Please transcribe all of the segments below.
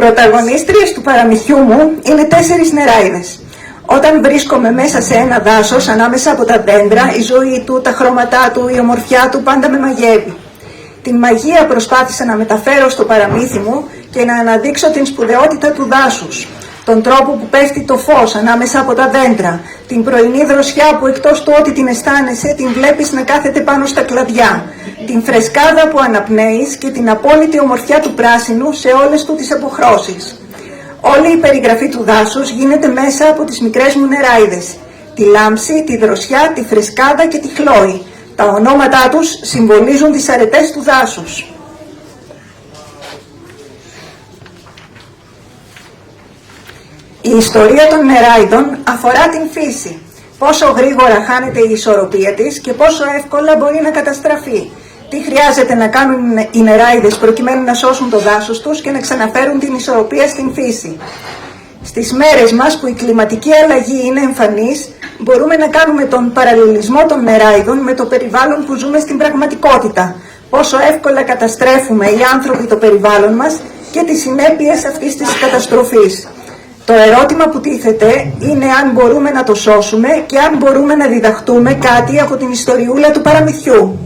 Πρωταγωνίστριες του παραμυθιού μου είναι 4 νεράιδες. Όταν βρίσκομαι μέσα σε ένα δάσος, ανάμεσα από τα δέντρα, η ζωή του, τα χρώματά του, η ομορφιά του πάντα με μαγεύει. Την μαγεία προσπάθησα να μεταφέρω στο παραμύθι μου και να αναδείξω την σπουδαιότητα του δάσους. Τον τρόπο που πέφτει το φως ανάμεσα από τα δέντρα, την πρωινή δροσιά που εκτός του ότι την αισθάνεσαι, την βλέπεις να κάθεται πάνω στα κλαδιά, την φρεσκάδα που αναπνέεις και την απόλυτη ομορφιά του πράσινου σε όλες του τις αποχρώσεις. Όλη η περιγραφή του δάσους γίνεται μέσα από τις μικρές μου νεράιδες, τη λάμψη, τη δροσιά, τη φρεσκάδα και τη χλόη. Τα ονόματά τους συμβολίζουν τις αρετές του δάσους. Η ιστορία των νεράιδων αφορά την φύση. Πόσο γρήγορα χάνεται η ισορροπία της και πόσο εύκολα μπορεί να καταστραφεί. Τι χρειάζεται να κάνουν οι νεράιδες προκειμένου να σώσουν το δάσος τους και να ξαναφέρουν την ισορροπία στην φύση. Στις μέρες μας που η κλιματική αλλαγή είναι εμφανής, μπορούμε να κάνουμε τον παραλληλισμό των νεράιδων με το περιβάλλον που ζούμε στην πραγματικότητα. Πόσο εύκολα καταστρέφουμε οι άνθρωποι το περιβάλλον μας και τις συνέπειες αυτής της καταστροφής. Το ερώτημα που τίθεται είναι αν μπορούμε να το σώσουμε και αν μπορούμε να διδαχτούμε κάτι από την ιστοριούλα του παραμυθιού.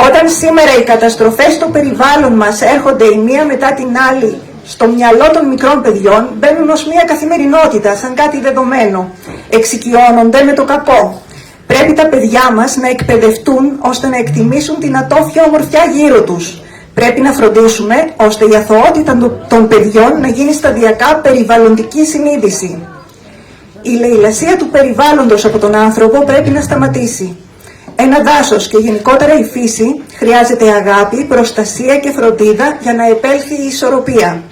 Όταν σήμερα οι καταστροφές στο περιβάλλον μας έρχονται η μία μετά την άλλη στο μυαλό των μικρών παιδιών, μπαίνουν ως μία καθημερινότητα, σαν κάτι δεδομένο. Εξοικειώνονται με το κακό. Πρέπει τα παιδιά μας να εκπαιδευτούν ώστε να εκτιμήσουν την ατόφια ομορφιά γύρω τους. Πρέπει να φροντίσουμε ώστε η αθωότητα των παιδιών να γίνει σταδιακά περιβαλλοντική συνείδηση. Η λαιλασία του περιβάλλοντος από τον άνθρωπο πρέπει να σταματήσει. Ένα δάσος και γενικότερα η φύση χρειάζεται αγάπη, προστασία και φροντίδα για να επέλθει η ισορροπία.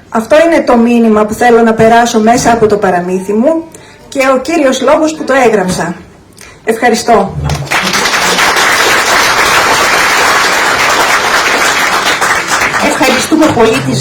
Αυτό είναι το μήνυμα που θέλω να περάσω μέσα από το παραμύθι μου και ο κύριος λόγος που το έγραψα. Ευχαριστώ. Ευχαριστούμε πολύ τη